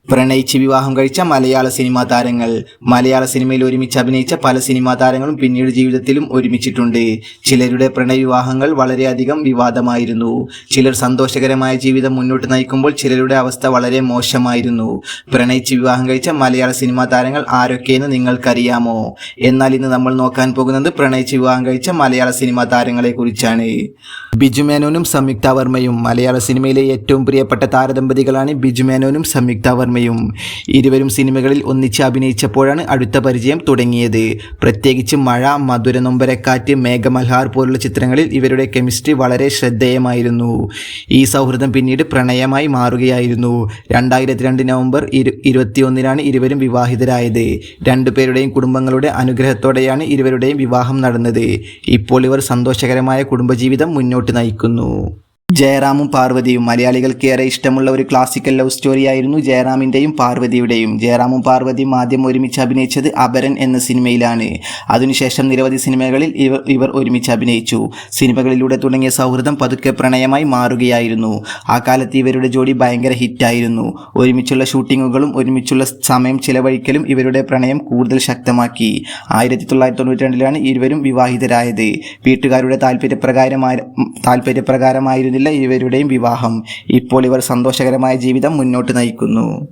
പ്രണയിച്ച് വിവാഹം കഴിച്ച മലയാള സിനിമാ താരങ്ങൾ. മലയാള സിനിമയിൽ ഒരുമിച്ച് അഭിനയിച്ച പല സിനിമാ താരങ്ങളും പിന്നീട് ജീവിതത്തിലും ഒരുമിച്ചിട്ടുണ്ട്. ചിലരുടെ പ്രണയവിവാഹങ്ങൾ വളരെയധികം വിവാദമായിരുന്നു. ചിലർ സന്തോഷകരമായ ജീവിതം മുന്നോട്ട് നയിക്കുമ്പോൾ ചിലരുടെ അവസ്ഥ വളരെ മോശമായിരുന്നു. പ്രണയിച്ച് വിവാഹം കഴിച്ച മലയാള സിനിമാ താരങ്ങൾ ആരൊക്കെയെന്ന് നിങ്ങൾക്കറിയാമോ? എന്നാൽ ഇന്ന് നമ്മൾ നോക്കാൻ പോകുന്നത് പ്രണയിച്ച് വിവാഹം കഴിച്ച മലയാള സിനിമാ താരങ്ങളെ കുറിച്ചാണ്. ബിജു മേനോനും സംയുക്ത വർമ്മയും. മലയാള സിനിമയിലെ ഏറ്റവും പ്രിയപ്പെട്ട താരദമ്പതികളാണ് ബിജു മേനോനും സംയുക്ത വർമ്മയും. ഇരുവരും സിനിമകളിൽ ഒന്നിച്ച് അഭിനയിച്ചപ്പോഴാണ് അടുത്ത പരിചയം തുടങ്ങിയത്. പ്രത്യേകിച്ച് മഴ, മധുര നൊമ്പരക്കാറ്റ്, മേഘമൽഹാർ പോലുള്ള ചിത്രങ്ങളിൽ ഇവരുടെ കെമിസ്ട്രി വളരെ ശ്രദ്ധേയമായിരുന്നു. ഈ സൗഹൃദം പിന്നീട് പ്രണയമായി മാറുകയായിരുന്നു. 2002 നവംബർ 21 ഇരുവരും വിവാഹിതരായത്. രണ്ടുപേരുടെയും കുടുംബങ്ങളുടെ അനുഗ്രഹത്തോടെയാണ് ഇരുവരുടെയും വിവാഹം നടന്നത്. ഇപ്പോൾ ഇവർ സന്തോഷകരമായ കുടുംബജീവിതം മുന്നോട്ട് നയിക്കുന്നു. ജയറാമും പാർവതിയും. മലയാളികൾക്ക് ഏറെ ഇഷ്ടമുള്ള ഒരു ക്ലാസിക്കൽ ലവ് സ്റ്റോറിയായിരുന്നു ജയറാമിൻ്റെയും പാർവതിയുടെയും. ജയറാമും പാർവതിയും ആദ്യം ഒരുമിച്ച് അഭിനയിച്ചത് അപരൻ എന്ന സിനിമയിലാണ്. അതിനുശേഷം നിരവധി സിനിമകളിൽ ഇവർ ഒരുമിച്ച് അഭിനയിച്ചു. സിനിമകളിലൂടെ തുടങ്ങിയ സൗഹൃദം പതുക്കെ പ്രണയമായി മാറുകയായിരുന്നു. ആ കാലത്ത് ഇവരുടെ ജോഡി ഭയങ്കര ഹിറ്റായിരുന്നു. ഒരുമിച്ചുള്ള ഷൂട്ടിങ്ങുകളും ഒരുമിച്ചുള്ള സമയം ചിലവഴിക്കലും ഇവരുടെ പ്രണയം കൂടുതൽ ശക്തമാക്കി. 1992 ഇരുവരും വിവാഹിതരായത്. വീട്ടുകാരുടെ താല്പര്യപ്രകാരമായിരുന്നു ഇവരുടെയും വിവാഹം. ഇപ്പോൾ ഇവർ സന്തോഷകരമായ ജീവിതം മുന്നോട്ട് നയിക്കുന്നു.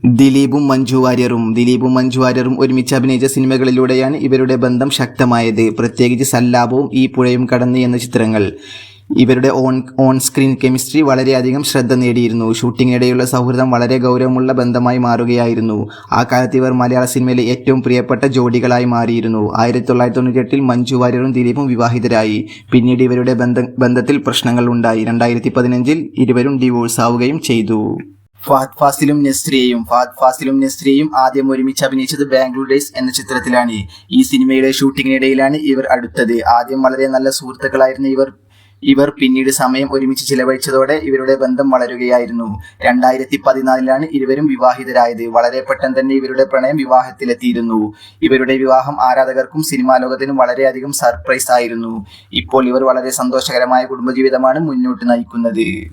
ദിലീപും മഞ്ജു വാര്യറും ഒരുമിച്ച് അഭിനയിച്ച സിനിമകളിലൂടെയാണ് ഇവരുടെ ബന്ധം ശക്തമായത്. പ്രത്യേകിച്ച് സല്ലാപവും ഈ പുഴയും കടന്ന് എന്ന ചിത്രങ്ങൾ. ഇവരുടെ ഓൺ സ്ക്രീൻ കെമിസ്ട്രി വളരെയധികം ശ്രദ്ധ നേടിയിരുന്നു. ഷൂട്ടിങ്ങിനിടെയുള്ള സൗഹൃദം വളരെ ഗൗരവമുള്ള ബന്ധമായി മാറുകയായിരുന്നു. ആ കാലത്ത് ഇവർ മലയാള സിനിമയിലെ ഏറ്റവും പ്രിയപ്പെട്ട ജോഡികളായി മാറിയിരുന്നു. 1998 മഞ്ജു വാര്യറും ദിലീപും വിവാഹിതരായി. പിന്നീട് ഇവരുടെ ബന്ധത്തിൽ പ്രശ്നങ്ങൾ ഉണ്ടായി. 2015 ഇരുവരും ഡിവോഴ്സ് ആവുകയും ചെയ്തു. ഫഹദ് ഫാസിലും നസ്രിയയും ആദ്യം ഒരുമിച്ച് അഭിനയിച്ചത് ബാംഗ്ലൂർ ഡേയ്സ് എന്ന ചിത്രത്തിലാണ്. ഈ സിനിമയുടെ ഷൂട്ടിങ്ങിനിടയിലാണ് ഇവർ അടുത്തത്. ആദ്യം വളരെ നല്ല സുഹൃത്തുക്കളായിരുന്ന ഇവർ പിന്നീട് സമയം ഒരുമിച്ച് ചിലവഴിച്ചതോടെ ഇവരുടെ ബന്ധം വളരുകയായിരുന്നു. 2014 ഇരുവരും വിവാഹിതരായത്. വളരെ പെട്ടെന്ന് തന്നെ ഇവരുടെ പ്രണയം വിവാഹത്തിലെത്തിയിരുന്നു. ഇവരുടെ വിവാഹം ആരാധകർക്കും സിനിമാ ലോകത്തിനും വളരെയധികം സർപ്രൈസ് ആയിരുന്നു. ഇപ്പോൾ ഇവർ വളരെ സന്തോഷകരമായ കുടുംബജീവിതമാണ് മുന്നോട്ട് നയിക്കുന്നത്.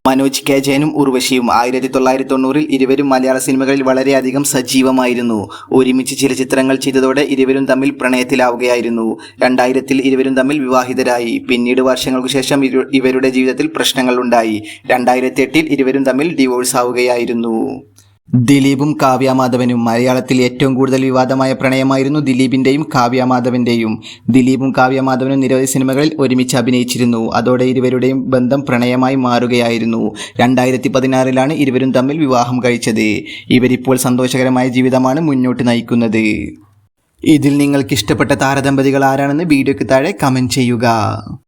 മനോജ് കെ ജയനും ഉർവശിയും. 1990 ഇരുവരും മലയാള സിനിമകളിൽ വളരെയധികം സജീവമായിരുന്നു. ഒരുമിച്ച് ചില ചിത്രങ്ങൾ ചെയ്തതോടെ ഇരുവരും തമ്മിൽ പ്രണയത്തിലാവുകയായിരുന്നു. 2000 ഇരുവരും തമ്മിൽ വിവാഹിതരായി. പിന്നീട് വർഷങ്ങൾക്കു ശേഷം ഇവരുടെ ജീവിതത്തിൽ പ്രശ്നങ്ങൾ ഉണ്ടായി. 2008 ഇരുവരും തമ്മിൽ ഡിവോഴ്സ് ആവുകയായിരുന്നു. ദിലീപും കാവ്യ മാധവനും. മലയാളത്തിൽ ഏറ്റവും കൂടുതൽ വിവാദമായ പ്രണയമായിരുന്നു ദിലീപിൻ്റെയും കാവ്യ മാധവൻ്റെയും. ദിലീപും കാവ്യ മാധവനും നിരവധി സിനിമകളിൽ ഒരുമിച്ച് അഭിനയിച്ചിരുന്നു. അതോടെ ഇരുവരുടെയും ബന്ധം പ്രണയമായി മാറുകയായിരുന്നു. 2016 ഇരുവരും തമ്മിൽ വിവാഹം കഴിച്ചത്. ഇവരിപ്പോൾ സന്തോഷകരമായ ജീവിതമാണ് മുന്നോട്ട് നയിക്കുന്നത്. ഇതിൽ നിങ്ങൾക്ക് ഇഷ്ടപ്പെട്ട താരദമ്പതികൾ ആരാണെന്ന് വീഡിയോയ്ക്ക് താഴെ കമൻറ്റ് ചെയ്യുക.